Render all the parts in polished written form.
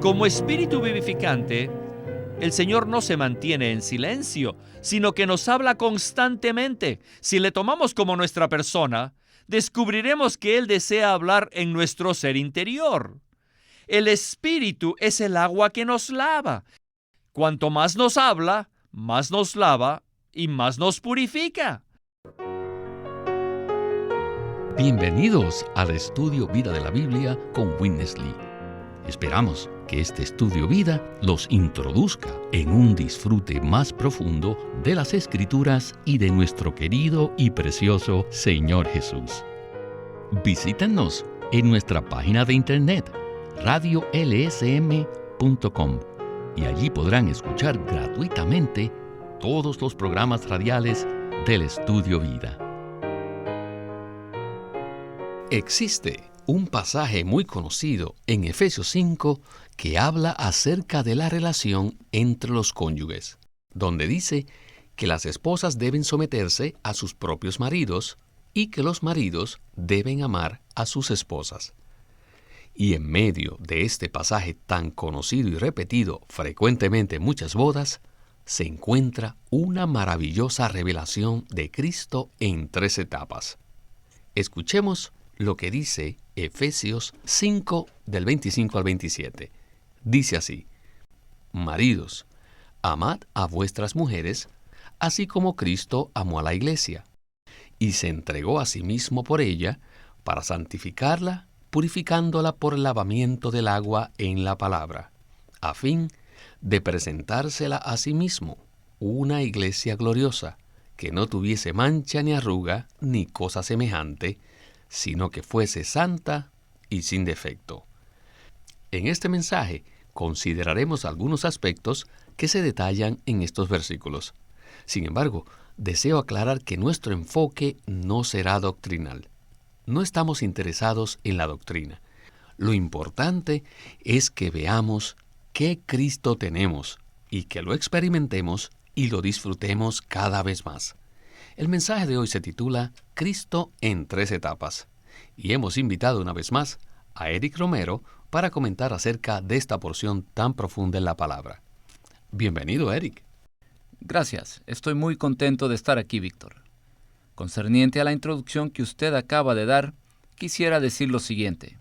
Como espíritu vivificante, el Señor no se mantiene en silencio, sino que nos habla constantemente. Si le tomamos como nuestra persona, descubriremos que Él desea hablar en nuestro ser interior. El Espíritu es el agua que nos lava. Cuanto más nos habla, más nos lava y más nos purifica. Bienvenidos al Estudio Vida de la Biblia con Witness Lee. Esperamos que este Estudio Vida los introduzca en un disfrute más profundo de las Escrituras y de nuestro querido y precioso Señor Jesús. Visítenos en nuestra página de internet radiolsm.com y allí podrán escuchar gratuitamente todos los programas radiales del Estudio Vida. Existe un pasaje muy conocido en Efesios 5 que habla acerca de la relación entre los cónyuges, donde dice que las esposas deben someterse a sus propios maridos y que los maridos deben amar a sus esposas. Y en medio de este pasaje tan conocido y repetido frecuentemente en muchas bodas, se encuentra una maravillosa revelación de Cristo en 3 etapas. Escuchemos lo que dice Efesios 5, del 25 al 27. Dice así: Maridos, amad a vuestras mujeres, así como Cristo amó a la iglesia, y se entregó a sí mismo por ella, para santificarla, purificándola por el lavamiento del agua en la palabra, a fin de presentársela a sí mismo, una iglesia gloriosa, que no tuviese mancha ni arruga, ni cosa semejante, sino que fuese santa y sin defecto. En este mensaje consideraremos algunos aspectos que se detallan en estos versículos. Sin embargo, deseo aclarar que nuestro enfoque no será doctrinal. No estamos interesados en la doctrina. Lo importante es que veamos qué Cristo tenemos y que lo experimentemos y lo disfrutemos cada vez más. El mensaje de hoy se titula Cristo en 3 etapas, y hemos invitado una vez más a Eric Romero para comentar acerca de esta porción tan profunda en la palabra. Bienvenido, Eric. Gracias, estoy muy contento de estar aquí, Víctor. Concerniente a la introducción que usted acaba de dar, quisiera decir lo siguiente.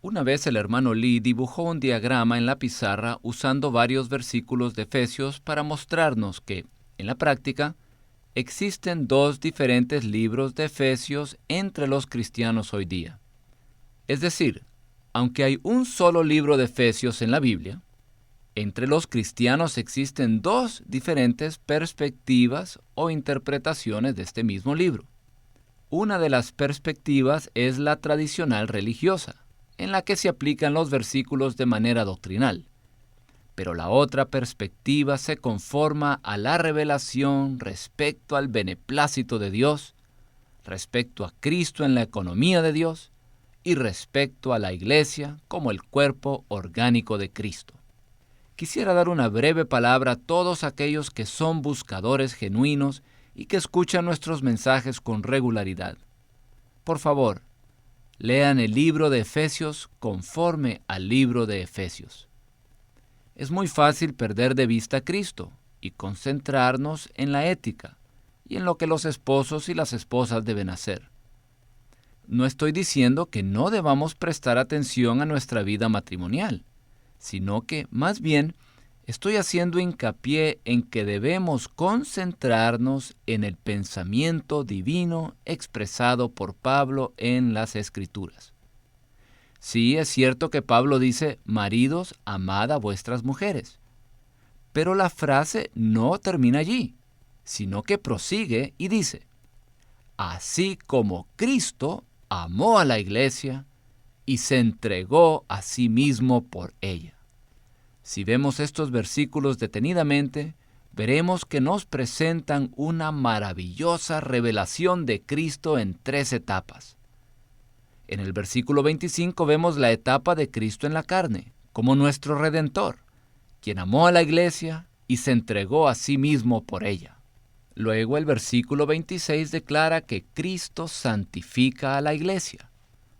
Una vez el hermano Lee dibujó un diagrama en la pizarra usando varios versículos de Efesios para mostrarnos que, en la práctica, existen 2 diferentes libros de Efesios entre los cristianos hoy día. Es decir, aunque hay un solo libro de Efesios en la Biblia, entre los cristianos existen 2 diferentes perspectivas o interpretaciones de este mismo libro. Una de las perspectivas es la tradicional religiosa, en la que se aplican los versículos de manera doctrinal. Pero la otra perspectiva se conforma a la revelación respecto al beneplácito de Dios, respecto a Cristo en la economía de Dios y respecto a la Iglesia como el cuerpo orgánico de Cristo. Quisiera dar una breve palabra a todos aquellos que son buscadores genuinos y que escuchan nuestros mensajes con regularidad. Por favor, lean el libro de Efesios conforme al libro de Efesios. Es muy fácil perder de vista a Cristo y concentrarnos en la ética y en lo que los esposos y las esposas deben hacer. No estoy diciendo que no debamos prestar atención a nuestra vida matrimonial, sino que, más bien, estoy haciendo hincapié en que debemos concentrarnos en el pensamiento divino expresado por Pablo en las Escrituras. Sí, es cierto que Pablo dice, maridos, amad a vuestras mujeres. Pero la frase no termina allí, sino que prosigue y dice, así como Cristo amó a la iglesia y se entregó a sí mismo por ella. Si vemos estos versículos detenidamente, veremos que nos presentan una maravillosa revelación de Cristo en 3 etapas. En el versículo 25 vemos la etapa de Cristo en la carne, como nuestro Redentor, quien amó a la iglesia y se entregó a sí mismo por ella. Luego el versículo 26 declara que Cristo santifica a la iglesia,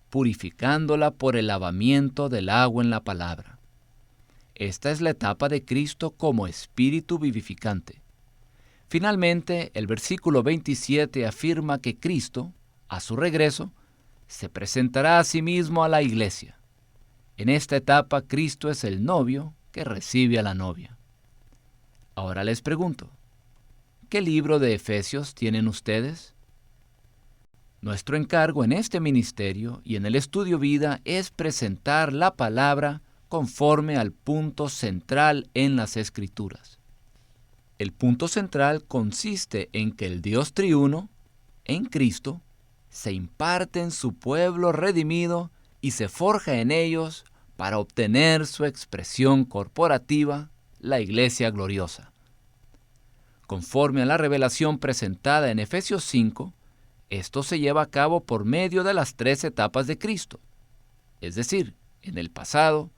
purificándola por el lavamiento del agua en la palabra. Esta es la etapa de Cristo como espíritu vivificante. Finalmente, el versículo 27 afirma que Cristo, a su regreso, se presentará a sí mismo a la iglesia. En esta etapa, Cristo es el novio que recibe a la novia. Ahora les pregunto, ¿qué libro de Efesios tienen ustedes? Nuestro encargo en este ministerio y en el estudio vida es presentar la palabra conforme al punto central en las Escrituras. El punto central consiste en que el Dios triuno, en Cristo, se imparte en su pueblo redimido y se forja en ellos para obtener su expresión corporativa, la Iglesia gloriosa. Conforme a la revelación presentada en Efesios 5, esto se lleva a cabo por medio de las 3 etapas de Cristo, es decir, en el pasado,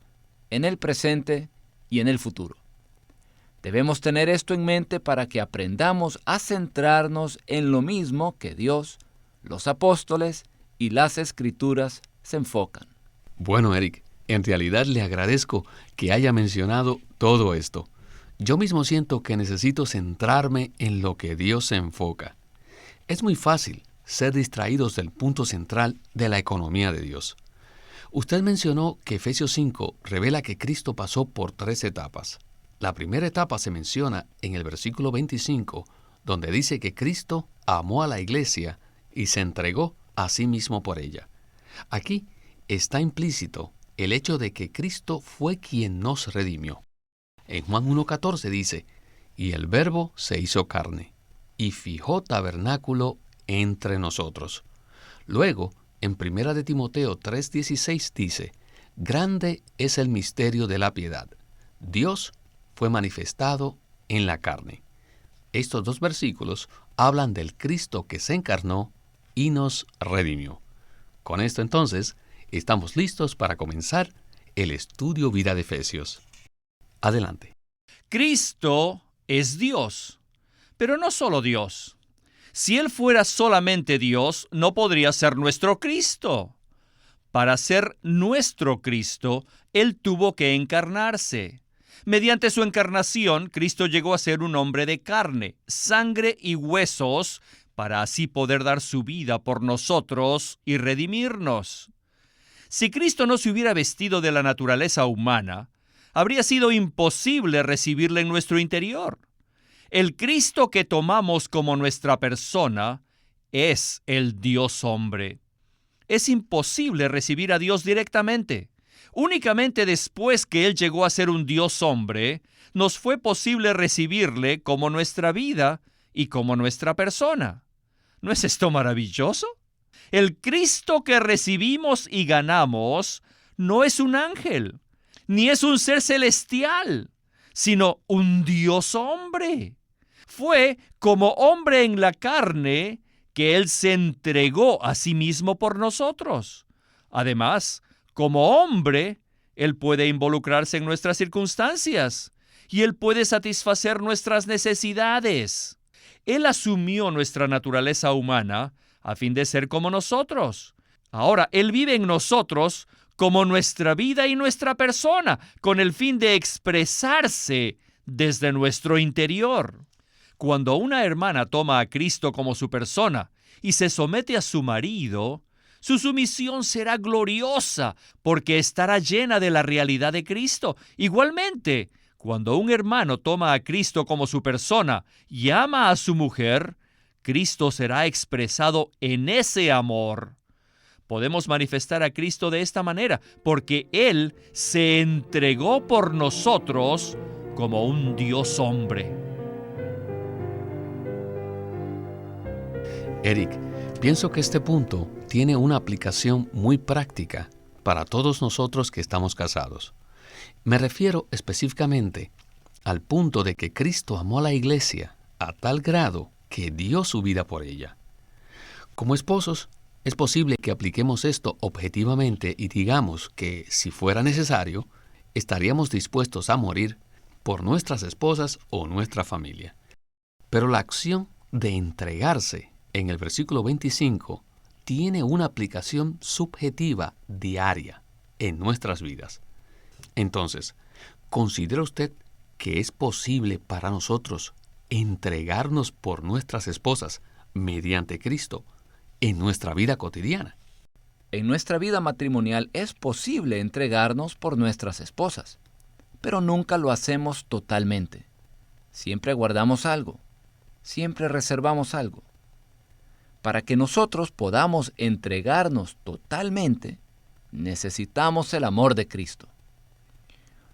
en el presente y en el futuro. Debemos tener esto en mente para que aprendamos a centrarnos en lo mismo que Dios, los apóstoles y las Escrituras se enfocan. Bueno, Eric, en realidad le agradezco que haya mencionado todo esto. Yo mismo siento que necesito centrarme en lo que Dios se enfoca. Es muy fácil ser distraídos del punto central de la economía de Dios. Usted mencionó que Efesios 5 revela que Cristo pasó por 3 etapas. La primera etapa se menciona en el versículo 25, donde dice que Cristo amó a la iglesia y se entregó a sí mismo por ella. Aquí está implícito el hecho de que Cristo fue quien nos redimió. En Juan 1:14 dice, y el Verbo se hizo carne, y fijó tabernáculo entre nosotros. Luego, en 1 de Timoteo 3:16 dice, grande es el misterio de la piedad. Dios fue manifestado en la carne. Estos 2 versículos hablan del Cristo que se encarnó y nos redimió. Con esto entonces, estamos listos para comenzar el estudio vida de Efesios. Adelante. Cristo es Dios, pero no solo Dios. Si Él fuera solamente Dios, no podría ser nuestro Cristo. Para ser nuestro Cristo, Él tuvo que encarnarse. Mediante su encarnación, Cristo llegó a ser un hombre de carne, sangre y huesos, para así poder dar su vida por nosotros y redimirnos. Si Cristo no se hubiera vestido de la naturaleza humana, habría sido imposible recibirle en nuestro interior. El Cristo que tomamos como nuestra persona es el Dios hombre. Es imposible recibir a Dios directamente. Únicamente después que Él llegó a ser un Dios hombre, nos fue posible recibirle como nuestra vida y como nuestra persona. ¿No es esto maravilloso? El Cristo que recibimos y ganamos no es un ángel, ni es un ser celestial, sino un Dios hombre. Fue como hombre en la carne que Él se entregó a sí mismo por nosotros. Además, como hombre, Él puede involucrarse en nuestras circunstancias y Él puede satisfacer nuestras necesidades. Él asumió nuestra naturaleza humana a fin de ser como nosotros. Ahora, Él vive en nosotros como nuestra vida y nuestra persona, con el fin de expresarse desde nuestro interior. Cuando una hermana toma a Cristo como su persona y se somete a su marido, su sumisión será gloriosa porque estará llena de la realidad de Cristo. Igualmente, cuando un hermano toma a Cristo como su persona y ama a su mujer, Cristo será expresado en ese amor. Podemos manifestar a Cristo de esta manera porque Él se entregó por nosotros como un Dios hombre. Eric, pienso que este punto tiene una aplicación muy práctica para todos nosotros que estamos casados. Me refiero específicamente al punto de que Cristo amó a la iglesia a tal grado que dio su vida por ella. Como esposos, es posible que apliquemos esto objetivamente y digamos que, si fuera necesario, estaríamos dispuestos a morir por nuestras esposas o nuestra familia. Pero la acción de entregarse en el versículo 25 tiene una aplicación subjetiva diaria en nuestras vidas. Entonces, ¿considera usted que es posible para nosotros entregarnos por nuestras esposas mediante Cristo en nuestra vida cotidiana? En nuestra vida matrimonial es posible entregarnos por nuestras esposas, pero nunca lo hacemos totalmente. Siempre guardamos algo, siempre reservamos algo. Para que nosotros podamos entregarnos totalmente, necesitamos el amor de Cristo.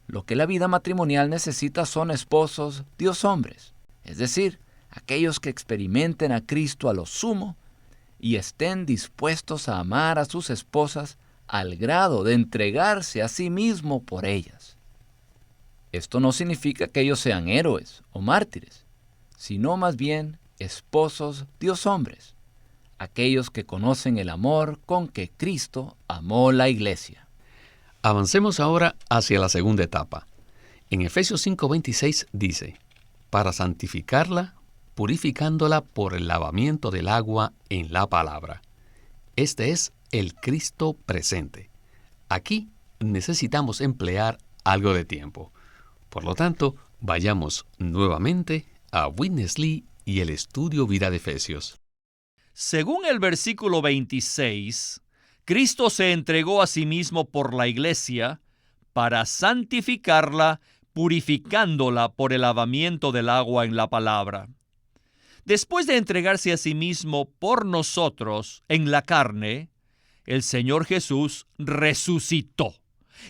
Lo que la vida matrimonial necesita son esposos Dios hombres, es decir, aquellos que experimenten a Cristo a lo sumo y estén dispuestos a amar a sus esposas al grado de entregarse a sí mismo por ellas. Esto no significa que ellos sean héroes o mártires, sino más bien esposos Dios hombres, aquellos que conocen el amor con que Cristo amó la iglesia. Avancemos ahora hacia la segunda etapa. En Efesios 5:26 dice, para santificarla, purificándola por el lavamiento del agua en la palabra. Este es el Cristo presente. Aquí necesitamos emplear algo de tiempo. Por lo tanto, vayamos nuevamente a Witness Lee y el estudio Vida de Efesios. Según el versículo 26, Cristo se entregó a sí mismo por la iglesia para santificarla, purificándola por el lavamiento del agua en la palabra. Después de entregarse a sí mismo por nosotros en la carne, el Señor Jesús resucitó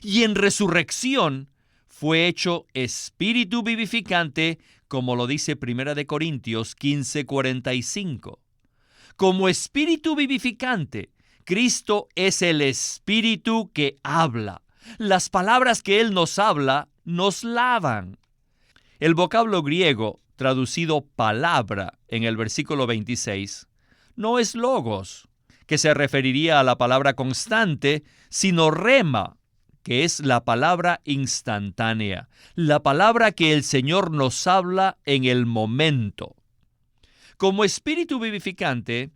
y en resurrección fue hecho espíritu vivificante, como lo dice 1 Corintios 15:45. Como espíritu vivificante, Cristo es el espíritu que habla. Las palabras que Él nos habla nos lavan. El vocablo griego traducido palabra en el versículo 26 no es logos, que se referiría a la palabra constante, sino rema, que es la palabra instantánea, la palabra que el Señor nos habla en el momento. Como espíritu vivificante,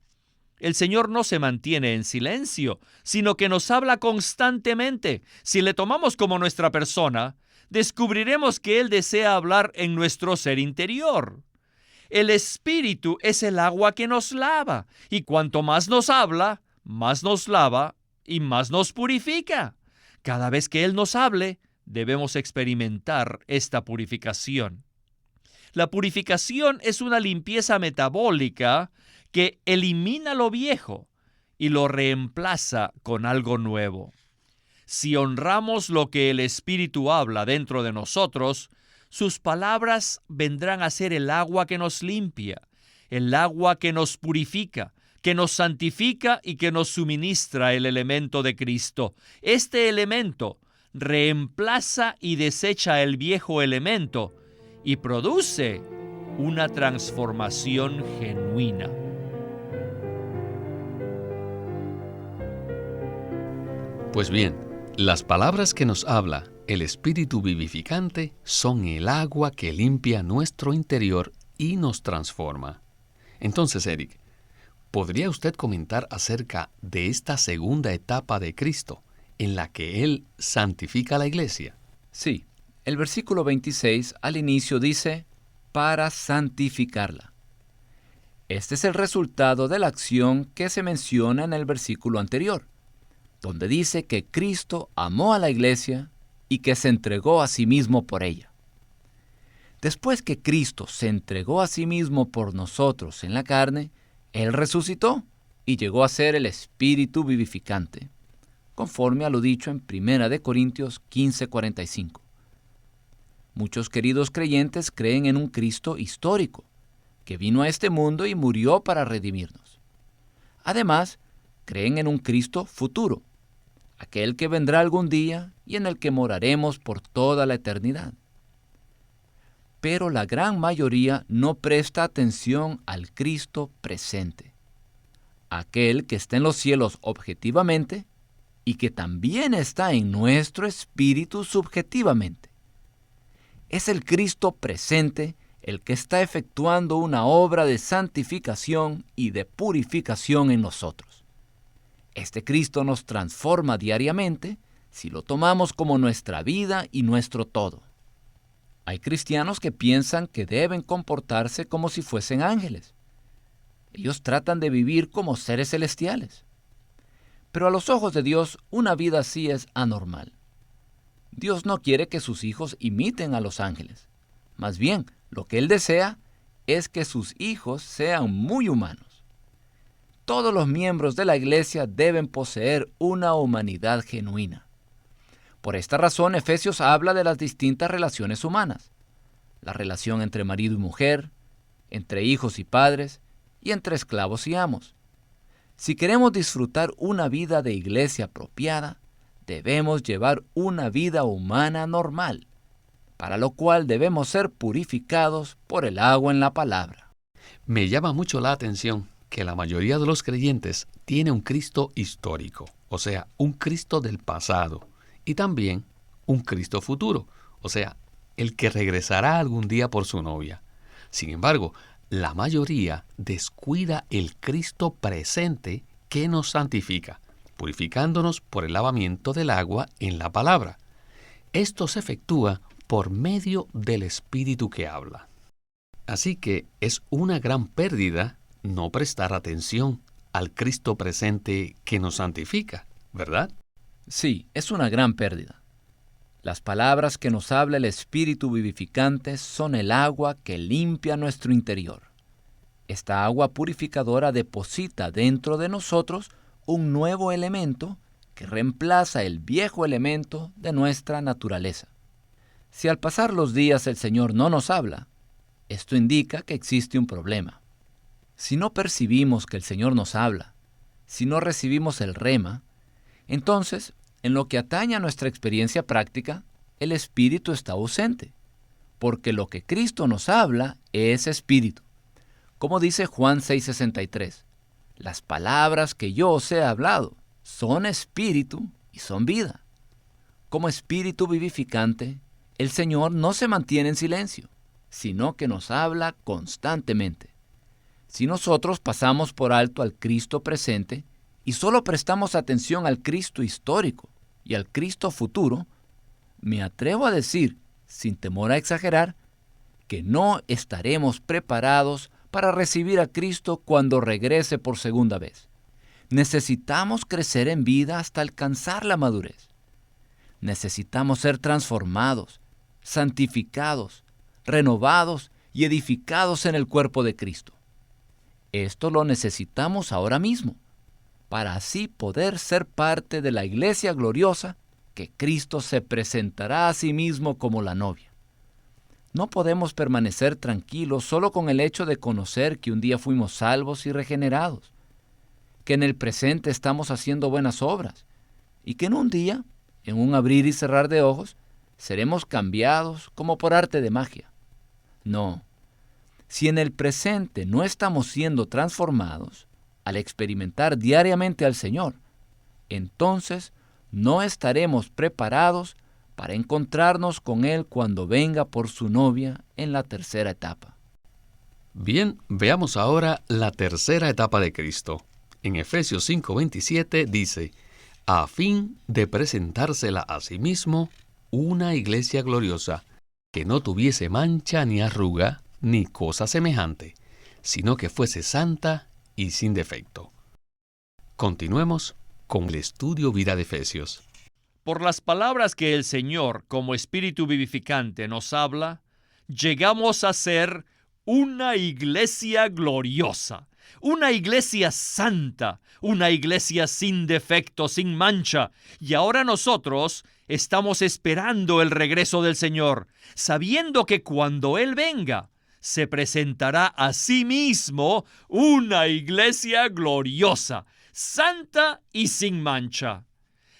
el Señor no se mantiene en silencio, sino que nos habla constantemente. Si le tomamos como nuestra persona, descubriremos que Él desea hablar en nuestro ser interior. El Espíritu es el agua que nos lava, y cuanto más nos habla, más nos lava y más nos purifica. Cada vez que Él nos hable, debemos experimentar esta purificación. La purificación es una limpieza metabólica que elimina lo viejo y lo reemplaza con algo nuevo. Si honramos lo que el Espíritu habla dentro de nosotros, sus palabras vendrán a ser el agua que nos limpia, el agua que nos purifica, que nos santifica y que nos suministra el elemento de Cristo. Este elemento reemplaza y desecha el viejo elemento y produce una transformación genuina. Pues bien, las palabras que nos habla el Espíritu vivificante son el agua que limpia nuestro interior y nos transforma. Entonces, Eric, ¿podría usted comentar acerca de esta segunda etapa de Cristo en la que Él santifica a la iglesia? Sí, el versículo 26 al inicio dice, para santificarla. Este es el resultado de la acción que se menciona en el versículo anterior, donde dice que Cristo amó a la iglesia y que se entregó a sí mismo por ella. Después que Cristo se entregó a sí mismo por nosotros en la carne, Él resucitó y llegó a ser el Espíritu vivificante, conforme a lo dicho en 1 Corintios 15:45. Muchos queridos creyentes creen en un Cristo histórico, que vino a este mundo y murió para redimirnos. Además, creen en un Cristo futuro, aquel que vendrá algún día y en el que moraremos por toda la eternidad. Pero la gran mayoría no presta atención al Cristo presente, aquel que está en los cielos objetivamente y que también está en nuestro espíritu subjetivamente. Es el Cristo presente el que está efectuando una obra de santificación y de purificación en nosotros. Este Cristo nos transforma diariamente si lo tomamos como nuestra vida y nuestro todo. Hay cristianos que piensan que deben comportarse como si fuesen ángeles. Ellos tratan de vivir como seres celestiales. Pero a los ojos de Dios, una vida así es anormal. Dios no quiere que sus hijos imiten a los ángeles. Más bien, lo que Él desea es que sus hijos sean muy humanos. Todos los miembros de la iglesia deben poseer una humanidad genuina. Por esta razón, Efesios habla de las distintas relaciones humanas. La relación entre marido y mujer, entre hijos y padres, y entre esclavos y amos. Si queremos disfrutar una vida de iglesia apropiada, debemos llevar una vida humana normal, para lo cual debemos ser purificados por el agua en la palabra. Me llama mucho la atención que la mayoría de los creyentes tiene un Cristo histórico, o sea, un Cristo del pasado, y también un Cristo futuro, o sea, el que regresará algún día por su novia. Sin embargo, la mayoría descuida el Cristo presente que nos santifica, purificándonos por el lavamiento del agua en la palabra. Esto se efectúa por medio del Espíritu que habla. Así que es una gran pérdida no prestar atención al Cristo presente que nos santifica, ¿verdad? Sí, es una gran pérdida. Las palabras que nos habla el Espíritu vivificante son el agua que limpia nuestro interior. Esta agua purificadora deposita dentro de nosotros un nuevo elemento que reemplaza el viejo elemento de nuestra naturaleza. Si al pasar los días el Señor no nos habla, esto indica que existe un problema. Si no percibimos que el Señor nos habla, si no recibimos el rema, entonces, en lo que atañe a nuestra experiencia práctica, el Espíritu está ausente, porque lo que Cristo nos habla es Espíritu. Como dice Juan 6:63, las palabras que yo os he hablado son Espíritu y son vida. Como Espíritu vivificante, el Señor no se mantiene en silencio, sino que nos habla constantemente. Si nosotros pasamos por alto al Cristo presente y solo prestamos atención al Cristo histórico y al Cristo futuro, me atrevo a decir, sin temor a exagerar, que no estaremos preparados para recibir a Cristo cuando regrese por segunda vez. Necesitamos crecer en vida hasta alcanzar la madurez. Necesitamos ser transformados, santificados, renovados y edificados en el cuerpo de Cristo. Esto lo necesitamos ahora mismo, para así poder ser parte de la iglesia gloriosa que Cristo se presentará a sí mismo como la novia. No podemos permanecer tranquilos solo con el hecho de conocer que un día fuimos salvos y regenerados, que en el presente estamos haciendo buenas obras y que en un día, en un abrir y cerrar de ojos, seremos cambiados como por arte de magia. No. Si en el presente no estamos siendo transformados al experimentar diariamente al Señor, entonces no estaremos preparados para encontrarnos con Él cuando venga por su novia en la tercera etapa. Bien, veamos ahora la tercera etapa de Cristo. En Efesios 5:27 dice, a fin de presentársela a sí mismo una iglesia gloriosa, que no tuviese mancha ni arruga, ni cosa semejante, sino que fuese santa y sin defecto. Continuemos con el estudio vida de Efesios. Por las palabras que el Señor, como Espíritu vivificante, nos habla, llegamos a ser una iglesia gloriosa, una iglesia santa, una iglesia sin defecto, sin mancha. Y ahora nosotros estamos esperando el regreso del Señor, sabiendo que cuando Él venga, se presentará a sí mismo una iglesia gloriosa, santa y sin mancha.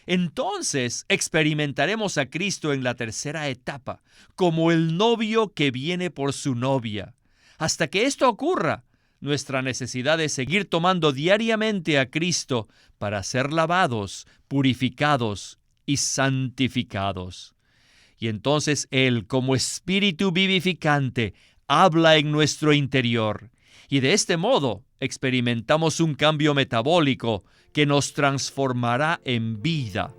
Entonces experimentaremos a Cristo en la tercera etapa, como el novio que viene por su novia. Hasta que esto ocurra, nuestra necesidad es seguir tomando diariamente a Cristo para ser lavados, purificados y santificados. Y entonces Él, como Espíritu vivificante, habla en nuestro interior. Y de este modo experimentamos un cambio metabólico que nos transformará en vida,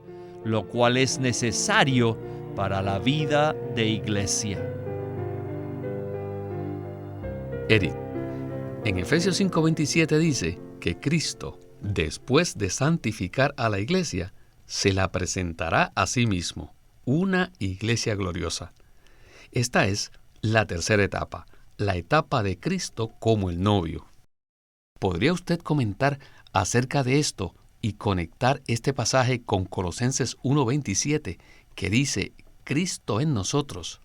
lo cual es necesario para la vida de iglesia. Eric, en Efesios 5:27 dice que Cristo, después de santificar a la iglesia, se la presentará a sí mismo, una iglesia gloriosa. Esta es la tercera etapa, la etapa de Cristo como el novio. ¿Podría usted comentar acerca de esto y conectar este pasaje con Colosenses 1:27, que dice, Cristo en nosotros,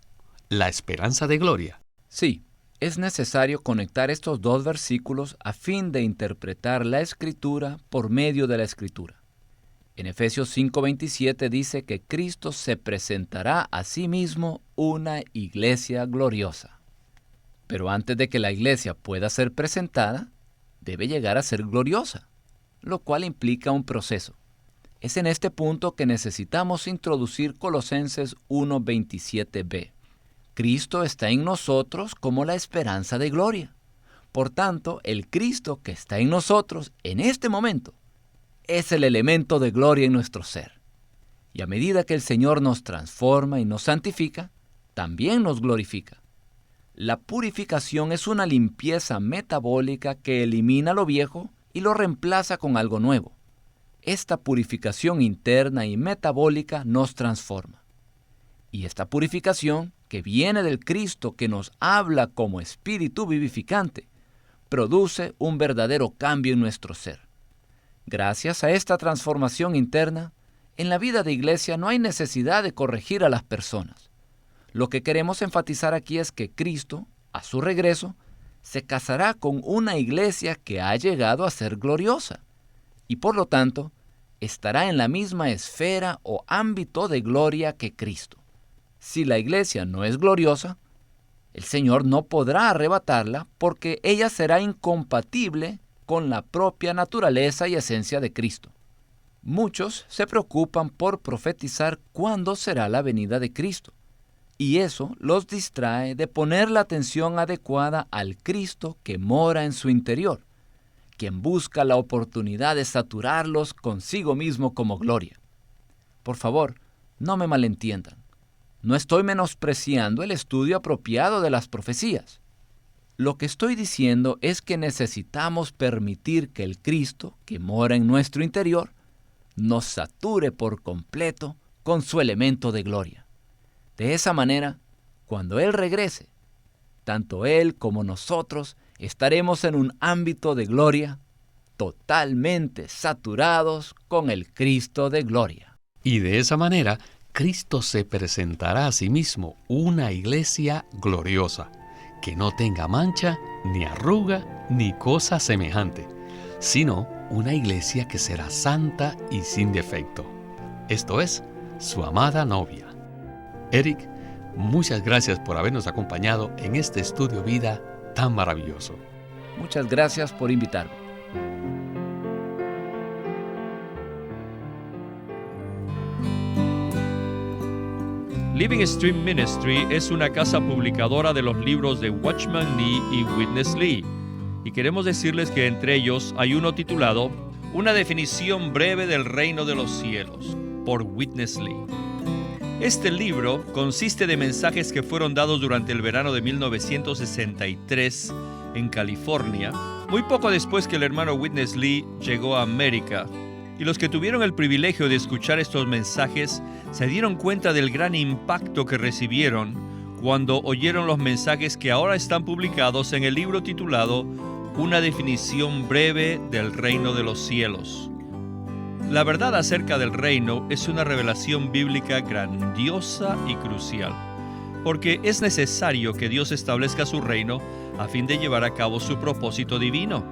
la esperanza de gloria? Sí, es necesario conectar estos dos versículos a fin de interpretar la Escritura por medio de la Escritura. En Efesios 5:27 dice que Cristo se presentará a sí mismo una iglesia gloriosa. Pero antes de que la iglesia pueda ser presentada, debe llegar a ser gloriosa, lo cual implica un proceso. Es en este punto que necesitamos introducir Colosenses 1:27b. Cristo está en nosotros como la esperanza de gloria. Por tanto, el Cristo que está en nosotros en este momento es el elemento de gloria en nuestro ser. Y a medida que el Señor nos transforma y nos santifica, también nos glorifica. La purificación es una limpieza metabólica que elimina lo viejo y lo reemplaza con algo nuevo. Esta purificación interna y metabólica nos transforma. Y esta purificación, que viene del Cristo que nos habla como espíritu vivificante, produce un verdadero cambio en nuestro ser. Gracias a esta transformación interna, en la vida de iglesia no hay necesidad de corregir a las personas. Lo que queremos enfatizar aquí es que Cristo, a su regreso, se casará con una iglesia que ha llegado a ser gloriosa y por lo tanto estará en la misma esfera o ámbito de gloria que Cristo. Si la iglesia no es gloriosa, el Señor no podrá arrebatarla porque ella será incompatible con la propia naturaleza y esencia de Cristo. Muchos se preocupan por profetizar cuándo será la venida de Cristo, y eso los distrae de poner la atención adecuada al Cristo que mora en su interior, quien busca la oportunidad de saturarlos consigo mismo como gloria. Por favor, no me malentiendan. No estoy menospreciando el estudio apropiado de las profecías. Lo que estoy diciendo es que necesitamos permitir que el Cristo, que mora en nuestro interior, nos sature por completo con su elemento de gloria. De esa manera, cuando Él regrese, tanto Él como nosotros estaremos en un ámbito de gloria totalmente saturados con el Cristo de gloria. Y de esa manera, Cristo se presentará a sí mismo una iglesia gloriosa, que no tenga mancha, ni arruga, ni cosa semejante, sino una iglesia que será santa y sin defecto. Esto es, su amada novia. Eric, muchas gracias por habernos acompañado en este estudio vida tan maravilloso. Muchas gracias por invitarme. Living Stream Ministry es una casa publicadora de los libros de Watchman Nee y Witness Lee, y queremos decirles que entre ellos hay uno titulado Una definición breve del reino de los cielos, por Witness Lee. Este libro consiste de mensajes que fueron dados durante el verano de 1963 en California, muy poco después que el hermano Witness Lee llegó a América. Y los que tuvieron el privilegio de escuchar estos mensajes se dieron cuenta del gran impacto que recibieron cuando oyeron los mensajes que ahora están publicados en el libro titulado Una definición breve del reino de los cielos. La verdad acerca del reino es una revelación bíblica grandiosa y crucial, porque es necesario que Dios establezca su reino a fin de llevar a cabo su propósito divino.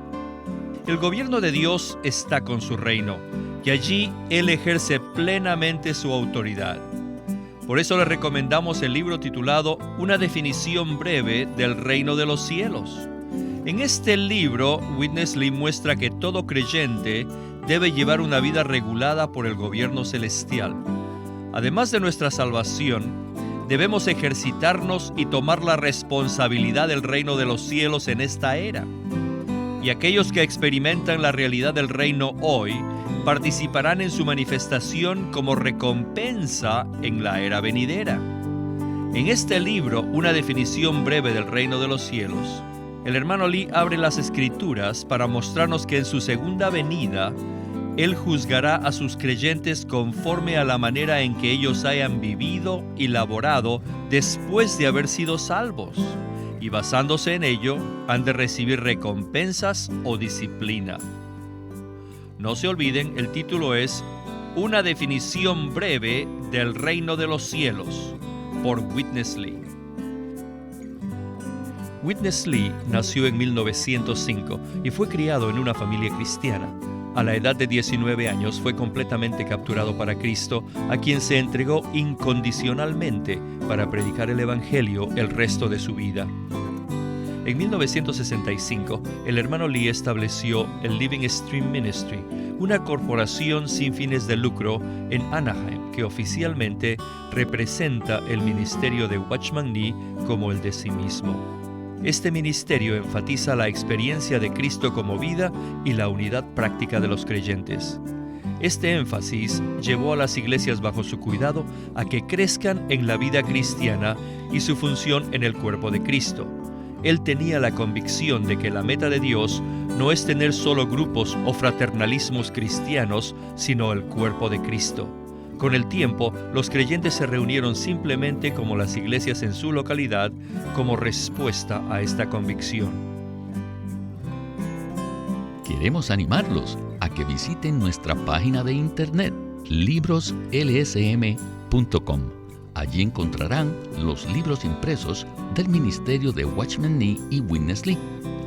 El gobierno de Dios está con su reino, y allí Él ejerce plenamente su autoridad. Por eso le recomendamos el libro titulado Una definición breve del reino de los cielos. En este libro, Witness Lee muestra que todo creyente debe llevar una vida regulada por el gobierno celestial. Además de nuestra salvación, debemos ejercitarnos y tomar la responsabilidad del reino de los cielos en esta era. Y aquellos que experimentan la realidad del reino hoy participarán en su manifestación como recompensa en la era venidera. En este libro, una definición breve del reino de los cielos, el hermano Lee abre las Escrituras para mostrarnos que en su segunda venida, Él juzgará a sus creyentes conforme a la manera en que ellos hayan vivido y laborado después de haber sido salvos, y basándose en ello, han de recibir recompensas o disciplina. No se olviden, el título es Una definición breve del reino de los cielos, por Witness Lee. Witness Lee nació en 1905 y fue criado en una familia cristiana. A la edad de 19 años fue completamente capturado para Cristo, a quien se entregó incondicionalmente para predicar el Evangelio el resto de su vida. En 1965, el hermano Lee estableció el Living Stream Ministry, una corporación sin fines de lucro en Anaheim que oficialmente representa el ministerio de Watchman Nee como el de sí mismo. Este ministerio enfatiza la experiencia de Cristo como vida y la unidad práctica de los creyentes. Este énfasis llevó a las iglesias bajo su cuidado a que crezcan en la vida cristiana y su función en el cuerpo de Cristo. Él tenía la convicción de que la meta de Dios no es tener solo grupos o fraternalismos cristianos, sino el cuerpo de Cristo. Con el tiempo, los creyentes se reunieron simplemente como las iglesias en su localidad, como respuesta a esta convicción. Queremos animarlos a que visiten nuestra página de internet, libroslsm.com. Allí encontrarán los libros impresos del ministerio de Watchman Nee y Witness Lee,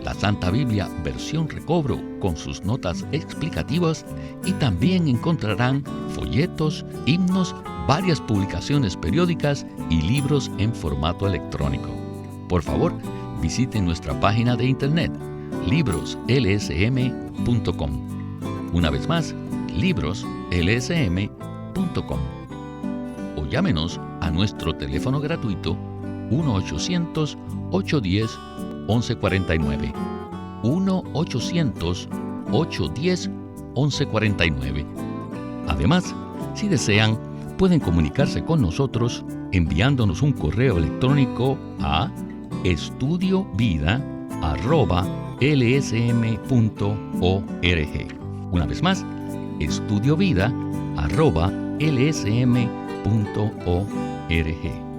la Santa Biblia versión recobro con sus notas explicativas, y también encontrarán folletos, himnos, varias publicaciones periódicas y libros en formato electrónico. Por favor, visiten nuestra página de internet, libroslsm.com. Una vez más, libroslsm.com. O llámenos a nuestro teléfono gratuito 1-800-810-1149. 1-800-810-1149. Además, si desean, pueden comunicarse con nosotros enviándonos un correo electrónico a estudiovida@lsm.org. Una vez más, estudiovida@lsm.org.